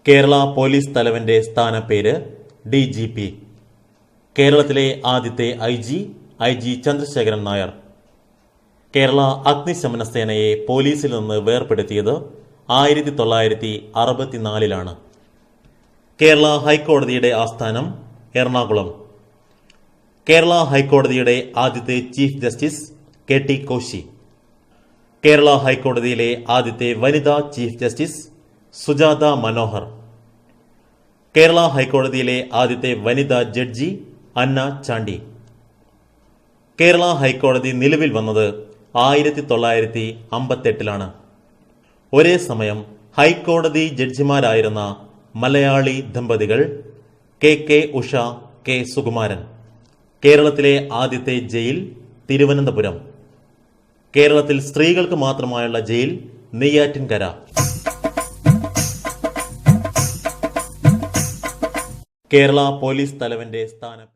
Kerala police തലവന്റെ സ്ഥാനപ്പേര് DGP. കേരളത്തിലെ ആദ്യത്തെ IG ചന്ദ്രശേഖരൻ നായർ. കേരള അഗ്നിശമന സേനയെ പോലീസിൽ നിന്ന് വേർപെടുത്തിയത് 1964 കേരള ഹൈക്കോടതിയുടെ ആസ്ഥാനം എറണാകുളം. കേരള ഹൈക്കോടതിയുടെ ആദ്യത്തെ chief justice KT Koshy. Kerala ഹൈക്കോടതിയിലെ ആദ്യത്തെ വനിതാ ചീഫ് ജസ്റ്റിസ് സുജാത മനോഹർ. കേരള ഹൈക്കോടതിയിലെ ആദ്യത്തെ വനിതാ ജഡ്ജി അന്ന ചാണ്ടി. കേരള ഹൈക്കോടതി നിലവിൽ വന്നത് 1958 ഒരേ സമയം ഹൈക്കോടതി ജഡ്ജിമാരായിരുന്ന മലയാളി ദമ്പതികൾ KK ഉഷ, K സുകുമാരൻ. കേരളത്തിലെ ആദ്യത്തെ ജയിൽ തിരുവനന്തപുരം. കേരളത്തിൽ സ്ത്രീകൾക്ക് മാത്രമായുള്ള ജയിൽ നെയ്യാറ്റിൻകര. കേരള പോലീസ് തലവന്റെ സ്ഥാനം